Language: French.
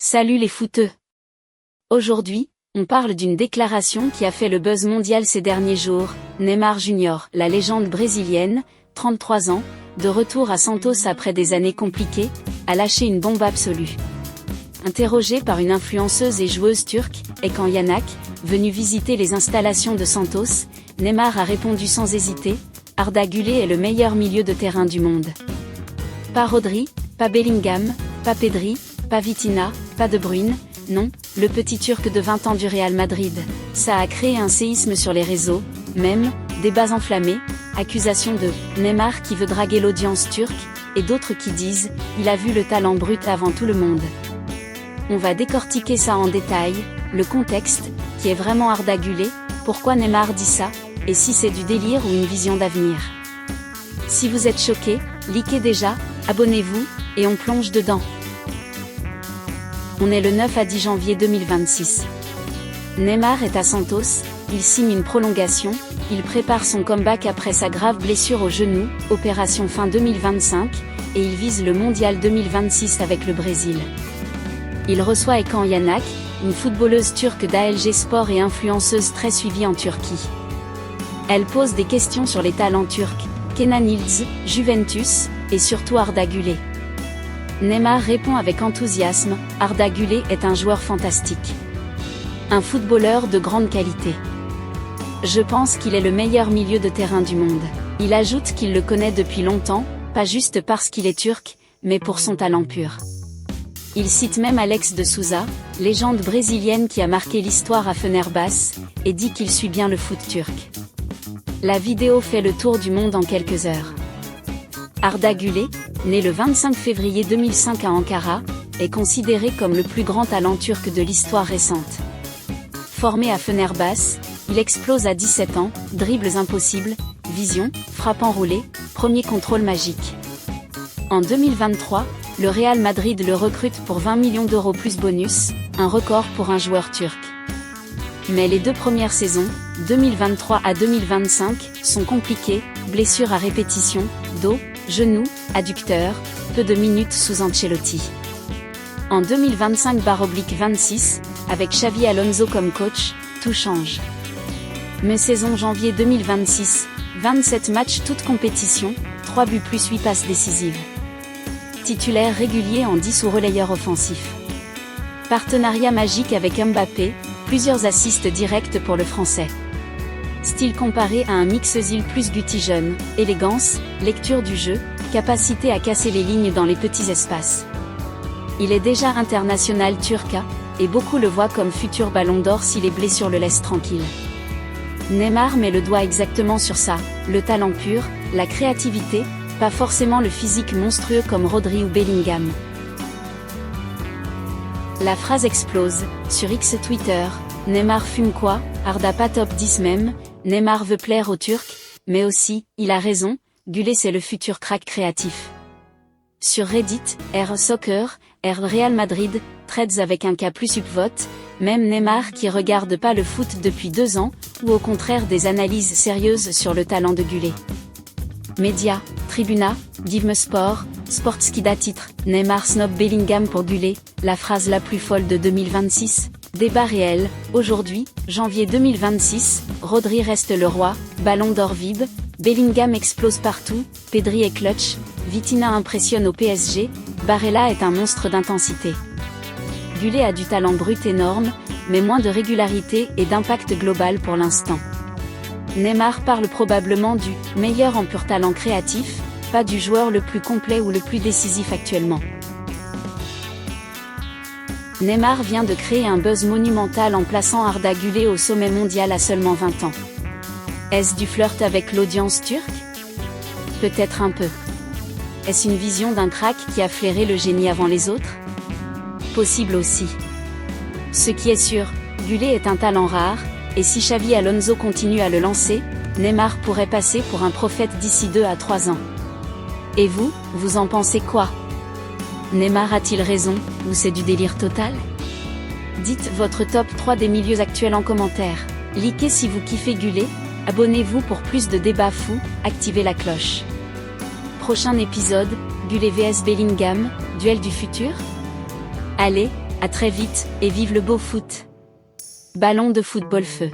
Salut les footeux! Aujourd'hui, on parle d'une déclaration qui a fait le buzz mondial ces derniers jours. Neymar Jr., la légende brésilienne, 33 ans, de retour à Santos après des années compliquées, a lâché une bombe absolue. Interrogé par une influenceuse et joueuse turque, Hakan Yannak, venue visiter les installations de Santos, Neymar a répondu sans hésiter, Arda Güler est le meilleur milieu de terrain du monde. Pas Rodri, pas Bellingham, pas Pedri, pas Vitinha, pas De Bruyne, non, le petit Turc de 20 ans du Real Madrid. Ça a créé un séisme sur les réseaux, même, débats enflammés, accusations de Neymar qui veut draguer l'audience turque, et d'autres qui disent, il a vu le talent brut avant tout le monde. On va décortiquer ça en détail, le contexte, qui est vraiment Arda Güler, pourquoi Neymar dit ça, et si c'est du délire ou une vision d'avenir. Si vous êtes choqués, likez déjà, abonnez-vous, et on plonge dedans. On est le 9 à 10 janvier 2026. Neymar est à Santos, il signe une prolongation, il prépare son comeback après sa grave blessure au genou, opération fin 2025, et il vise le mondial 2026 avec le Brésil. Il reçoit Hakan Yannak, une footballeuse turque d'ALG Sport et influenceuse très suivie en Turquie. Elle pose des questions sur les talents turcs, Kenan Yıldız, Juventus, et surtout Arda Güler. Neymar répond avec enthousiasme, Arda Güler est un joueur fantastique. Un footballeur de grande qualité. Je pense qu'il est le meilleur milieu de terrain du monde. Il ajoute qu'il le connaît depuis longtemps, pas juste parce qu'il est turc, mais pour son talent pur. Il cite même Alex de Sousa, légende brésilienne qui a marqué l'histoire à Fenerbahçe, et dit qu'il suit bien le foot turc. La vidéo fait le tour du monde en quelques heures. Arda Güler, né le 25 février 2005 à Ankara, est considéré comme le plus grand talent turc de l'histoire récente. Formé à Fenerbahçe, il explose à 17 ans, dribbles impossibles, vision, frappe enroulée, premier contrôle magique. En 2023, le Real Madrid le recrute pour 20 millions d'euros plus bonus, un record pour un joueur turc. Mais les deux premières saisons, 2023 à 2025, sont compliquées, blessures à répétition, dos, genou, adducteur, peu de minutes sous Ancelotti. En 2025/26, avec Xavi Alonso comme coach, tout change. Mais saison janvier 2026, 27 matchs toutes compétitions, 3 buts plus 8 passes décisives. Titulaire régulier en 10 ou relayeur offensif. Partenariat magique avec Mbappé, plusieurs assists directs pour le Français. Style comparé à un mix Özil plus Guti jeune, élégance, lecture du jeu, capacité à casser les lignes dans les petits espaces. Il est déjà international turc, et beaucoup le voient comme futur ballon d'or si les blessures le laissent tranquille. Neymar met le doigt exactement sur ça, le talent pur, la créativité, pas forcément le physique monstrueux comme Rodri ou Bellingham. La phrase explose, sur X Twitter, Neymar fume quoi, Arda pas top 10 même, Neymar veut plaire aux Turcs, mais aussi, il a raison, Güler c'est le futur crack créatif. Sur Reddit, R Soccer, R Real Madrid, threads avec un K plus upvote, même Neymar qui regarde pas le foot depuis 2 ans, ou au contraire des analyses sérieuses sur le talent de Güler. Média, Tribuna, Divme Sport, Sportskida titre, Neymar snob Bellingham pour Güler, la phrase la plus folle de 2026. Débat réel, aujourd'hui, janvier 2026, Rodri reste le roi, ballon d'or vib, Bellingham explose partout, Pedri est clutch, Vitinha impressionne au PSG, Barella est un monstre d'intensité. Güler a du talent brut énorme, mais moins de régularité et d'impact global pour l'instant. Neymar parle probablement du « meilleur en pur talent créatif », pas du joueur le plus complet ou le plus décisif actuellement. Neymar vient de créer un buzz monumental en plaçant Arda Güler au sommet mondial à seulement 20 ans. Est-ce du flirt avec l'audience turque? Peut-être un peu. Est-ce une vision d'un crack qui a flairé le génie avant les autres? Possible aussi. Ce qui est sûr, Güler est un talent rare, et si Xavi Alonso continue à le lancer, Neymar pourrait passer pour un prophète d'ici 2 à 3 ans. Et vous, vous en pensez quoi? Neymar a-t-il raison, ou c'est du délire total? Dites votre top 3 des milieux actuels en commentaire. Likez si vous kiffez Güler, abonnez-vous pour plus de débats fous, activez la cloche. Prochain épisode, Güler vs Bellingham, duel du futur? Allez, À très vite, et vive le beau foot. Ballon de football feu.